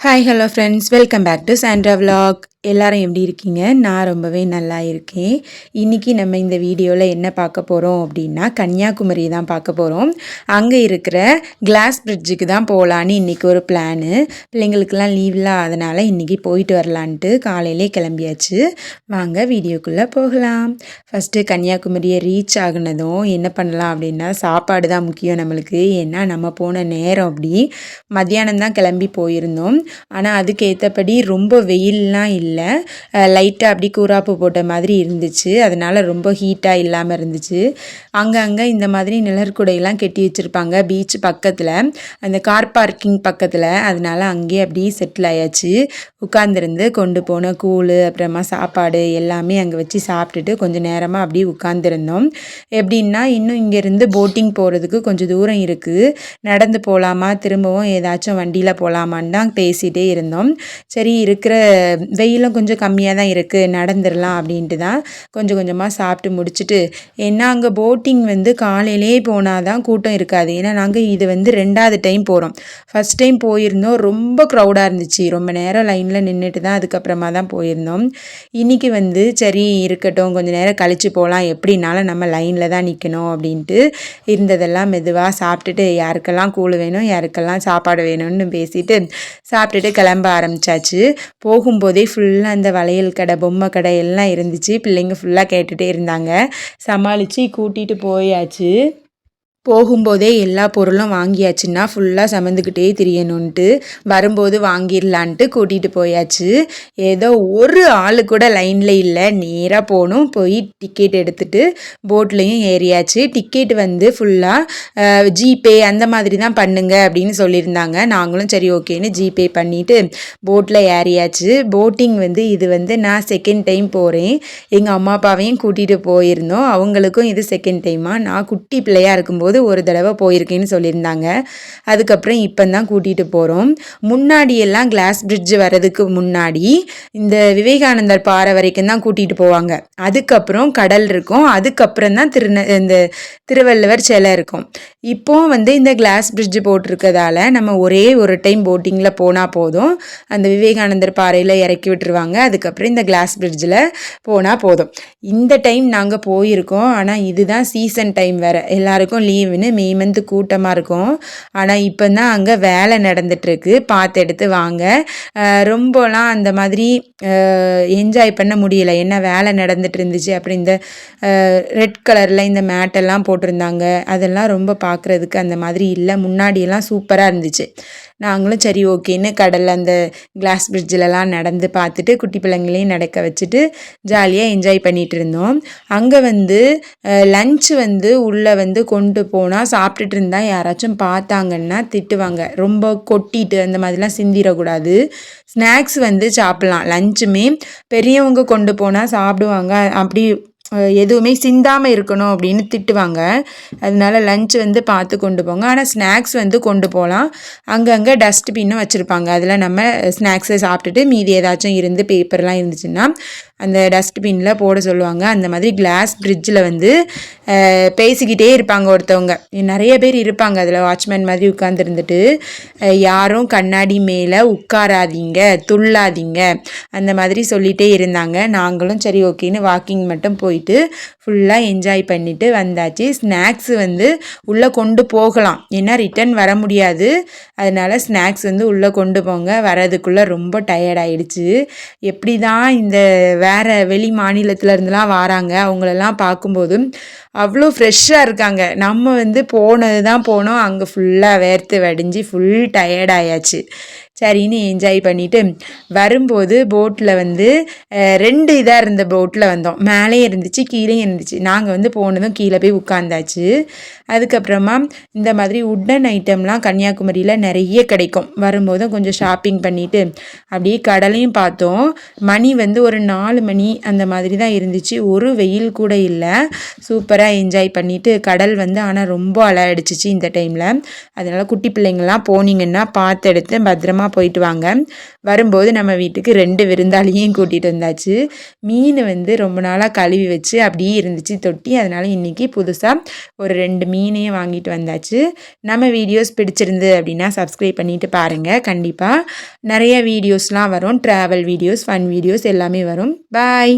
Hi hello friends, welcome back to Sandra vlog. எல்லாரும் எப்படி இருக்கீங்க? நான் ரொம்பவே நல்லா இருக்கேன். இன்றைக்கி நம்ம இந்த வீடியோவில் என்ன பார்க்க போகிறோம் அப்படின்னா, கன்னியாகுமரி தான் பார்க்க போகிறோம். அங்கே இருக்கிற கிளாஸ் பிரிட்ஜுக்கு தான் போகலான்னு இன்றைக்கி ஒரு பிளானு. பிள்ளைங்களுக்கெல்லாம் லீவில் அதனால் இன்றைக்கி போயிட்டு வரலான்ட்டு காலையிலே கிளம்பியாச்சு. வாங்க வீடியோக்குள்ளே போகலாம். ஃபஸ்ட்டு கன்னியாகுமரியை ரீச் ஆகுனதும் என்ன பண்ணலாம் அப்படின்னா, சாப்பாடு தான் முக்கியம் நம்மளுக்கு. ஏன்னா நம்ம போன நேரம் அப்படி மத்தியானம் தான் கிளம்பி போயிருந்தோம். ஆனால் அதுக்கு ஏற்றபடி ரொம்ப வெயில்லாம் இல்லை, லைட்டாக அப்படி கூராப்பு போட்ட மாதிரி இருந்துச்சு. அதனால் ரொம்ப ஹீட்டாக இல்லாமல் இருந்துச்சு. அங்கங்கே இந்த மாதிரி நிழற்குடையெல்லாம் கட்டி வச்சுருப்பாங்க பீச் பக்கத்தில், அந்த கார் பார்க்கிங் பக்கத்தில். அதனால் அங்கேயே அப்படி செட்டில் ஆயாச்சு. உட்காந்துருந்து கொண்டு போன கூழ் அப்புறமா சாப்பாடு எல்லாமே அங்கே வச்சு சாப்பிட்டுட்டு கொஞ்சம் நேரமாக அப்படி உட்காந்துருந்தோம். எப்படின்னா, இன்னும் இங்கேருந்து போட்டிங் போகிறதுக்கு கொஞ்சம் தூரம் இருக்குது. நடந்து போகலாமா, திரும்பவும் ஏதாச்சும் வண்டியில் போகலாமான்னு தான் பேசிகிட்டே இருந்தோம். சரி, இருக்கிற வெயிலும் கொஞ்சம் கம்மியாக தான் இருக்குது, நடந்துடலாம் அப்படின்ட்டு தான் கொஞ்சம் கொஞ்சமாக சாப்பிட்டு முடிச்சுட்டு. ஏன்னா அங்கே போட்டிங் காலையிலே போனால் தான் கூட்டம் இருக்காது. ஏன்னா நாங்கள் இது 2வது டைம் போகிறோம். ஃபஸ்ட் டைம் போயிருந்தோம், ரொம்ப க்ரௌடாக இருந்துச்சு. ரொம்ப நேரம் லைனில் நின்றுட்டு தான் அதுக்கப்புறமா தான் போயிருந்தோம். இன்றைக்கி சரி இருக்கட்டும், கொஞ்சம் நேரம் கழித்து போகலாம், எப்படின்னாலும் நம்ம லைனில் தான் நிற்கணும் அப்படின்ட்டு இருந்ததெல்லாம் மெதுவாக சாப்பிட்டுட்டு, யாருக்கெல்லாம் கூழ் வேணும் யாருக்கெல்லாம் சாப்பாடு வேணும்னு பேசிட்டு சாப்பிட்டுட்டு கிளம்ப ஆரம்பித்தாச்சு. போகும்போதே ஃபுல்லாக அந்த வளையல் கடை பொம்மை கடை எல்லாம் இருந்துச்சு. பிள்ளைங்க ஃபுல்லாக கேட்டுகிட்டே இருந்தாங்க. சமாளித்து கூட்டிகிட்டு போயாச்சு. போகும்போதே எல்லா பொருளும் வாங்கியாச்சுன்னா ஃபுல்லாக சமந்துக்கிட்டே திரியணுன்ட்டு வரும்போது வாங்கிடலான்ட்டு கூட்டிகிட்டு போயாச்சு. ஏதோ ஒரு ஆள் கூட லைனில் இல்லை, நேராக போகணும். போய் டிக்கெட் எடுத்துகிட்டு போட்லேயும் ஏறியாச்சு. டிக்கெட் ஃபுல்லாக ஜிபே அந்த மாதிரி தான் பண்ணுங்க அப்படின்னு சொல்லியிருந்தாங்க. நாங்களும் சரி ஓகேன்னு ஜிபே பண்ணிவிட்டு போட்டில் ஏறியாச்சு. போட்டிங் இது நான் செகண்ட் டைம் போகிறேன். எங்கள் அம்மா அப்பாவையும் கூட்டிகிட்டு போயிருந்தோம். அவங்களுக்கும் இது செகண்ட் டைமாக. நான் குட்டி பிள்ளையாக இருக்கும்போது ஒரு தடவை போயிருக்கேன்னு சொல்லியிருந்தாங்க. அதுக்கப்புறம் இப்போ தான் கூட்டிகிட்டு போகிறோம். முன்னாடியெல்லாம் கிளாஸ் பிரிட்ஜ் வர்றதுக்கு முன்னாடி இந்த விவேகானந்தர் பாறை வரைக்கும் தான் கூட்டிகிட்டு போவாங்க. அதுக்கப்புறம் கடல் இருக்கும், அதுக்கப்புறம் தான் இந்த திருவள்ளுவர் சிலை இருக்கும். இப்போ இந்த கிளாஸ் பிரிட்ஜ் போட்டிருக்கதால நம்ம ஒரே ஒரு டைம் போட்டிங்கில் போனால் போதும். அந்த விவேகானந்தர் பாறையில் இறக்கி விட்டுருவாங்க. அதுக்கப்புறம் இந்த கிளாஸ் பிரிட்ஜில் போனால் போதும். இந்த டைம் நாங்கள் போயிருக்கோம். ஆனால் இதுதான் சீசன் டைம் வேறு, எல்லாருக்கும் லீவுன்னு மே மந்த் கூட்டமாக இருக்கும். ஆனால் இப்போ தான் அங்கே வேலை நடந்துகிட்ருக்கு, பார்த்து எடுத்து வாங்க. ரொம்பலாம் அந்த மாதிரி என்ஜாய் பண்ண முடியலை, என்ன வேலை நடந்துட்டு இருந்துச்சு. அப்புறம் இந்த ரெட் கலரில் இந்த மேட்டெல்லாம் போட்டிருந்தாங்க, அதெல்லாம் ரொம்ப பார்க்குறதுக்கு அந்த மாதிரி இல்லை. முன்னாடியெல்லாம் சூப்பராக இருந்துச்சு. நாங்களும் சரி ஓகேன்னு கடலில் அந்த கிளாஸ் பிரிட்ஜிலலாம் நடந்து பார்த்துட்டு குட்டி பிள்ளைங்களையும் நடக்க வச்சுட்டு ஜாலியாக என்ஜாய் பண்ணிகிட்டு இருந்தோம். அங்கே லன்ச் உள்ளே கொண்டு போனால் சாப்பிட்டுட்டு இருந்தால் யாராச்சும் பார்த்தாங்கன்னா திட்டுவாங்க, ரொம்ப கொட்டிட்டு அந்த மாதிரிலாம் சிந்திடக்கூடாது. ஸ்நாக்ஸ் சாப்பிட்லாம். லஞ்சுமே பெரியவங்க கொண்டு போனால் சாப்பிடுவாங்க, அப்படி எதுவுமே சிந்தாமல் இருக்கணும் அப்படின்னு திட்டுவாங்க. அதனால லஞ்ச் பார்த்து கொண்டு போங்க. ஆனால் ஸ்நாக்ஸ் கொண்டு போகலாம். அங்கங்கே டஸ்ட்பின்னும் வச்சுருப்பாங்க, அதில் நம்ம ஸ்நாக்ஸை சாப்பிட்டுட்டு மீதி ஏதாச்சும் பேப்பர்லாம் இருந்துச்சுன்னா அந்த டஸ்ட்பினில் போட சொல்லுவாங்க. அந்த மாதிரி கிளாஸ் பிரிட்ஜில் பேசிக்கிட்டே இருப்பாங்க ஒருத்தவங்க, நிறைய பேர் இருப்பாங்க அதில் வாட்ச்மேன் மாதிரி உட்காந்துருந்துட்டு. யாரும் கண்ணாடி மேலே உட்காராதீங்க, துள்ளாதீங்க அந்த மாதிரி சொல்லிகிட்டே இருந்தாங்க. நாங்களும் சரி ஓகேன்னு வாக்கிங் மட்டும் போயிட்டு ஃபுல்லாக என்ஜாய் பண்ணிவிட்டு வந்தாச்சு. ஸ்நாக்ஸ் உள்ளே கொண்டு போகலாம், ஏன்னா ரிட்டன் வர முடியாது. அதனால் ஸ்நாக்ஸ் உள்ளே கொண்டு போங்க. வரதுக்குள்ளே ரொம்ப டயர்ட் ஆகிடுச்சு. எப்படி தான் இந்த வேறு வெளி மாநிலத்திலருந்துலாம் வராங்க, அவங்களெல்லாம் பார்க்கும்போது அவ்வளோ ஃப்ரெஷ்ஷாக இருக்காங்க. நம்ம போனது தான் போனோம், அங்கே ஃபுல்லாக வேர்த்து வடிஞ்சு ஃபுல் டயர்டாயாச்சு. சரின்னு என்ஜாய் பண்ணிவிட்டு வரும்போது போட்டில் 2 இதாக இருந்த போட்டில் வந்தோம். மேலேயும் இருந்துச்சு கீழேயும் இருந்துச்சு. நாங்கள் போனதும் கீழே போய் உட்காந்தாச்சு. அதுக்கப்புறமா இந்த மாதிரி உட்டன் ஐட்டம்லாம் கன்னியாகுமரியில் நிறைய கிடைக்கும். வரும்போதும் கொஞ்சம் ஷாப்பிங் பண்ணிவிட்டு அப்படியே கடலையும் பார்த்தோம். மணி ஒரு 4 மணி அந்த மாதிரி தான் இருந்துச்சு. ஒரு வெயில் கூட இல்லை. சூப்பராக என்ஜாய் பண்ணிவிட்டு கடல் ஆனால் ரொம்ப அலை அடிச்சிச்சு இந்த டைமில். அதனால் குட்டி பிள்ளைங்கள்லாம் போனீங்கன்னா பார்த்து எடுத்து பத்திரமா பத்திரமா போயிட்டு வாங்க. வரும்போது நம்ம வீட்டுக்கு 2 விருந்தாளியையும் கூட்டிகிட்டு வந்தாச்சு. மீன் வந்து ரொம்ப நாளாக கழுவி வச்சு அப்படியே இருந்துச்சு தொட்டி. அதனால் இன்றைக்கி புதுசாக ஒரு 2 மீனையும் வாங்கிட்டு வந்தாச்சு. நம்ம வீடியோஸ் பிடிச்சிருந்து அப்படின்னா சப்ஸ்கிரைப் பண்ணிவிட்டு பாருங்கள். கண்டிப்பாக நிறைய வீடியோஸ்லாம் வரும். ட்ராவல் வீடியோஸ், ஃபன் வீடியோஸ் எல்லாமே வரும். பாய்.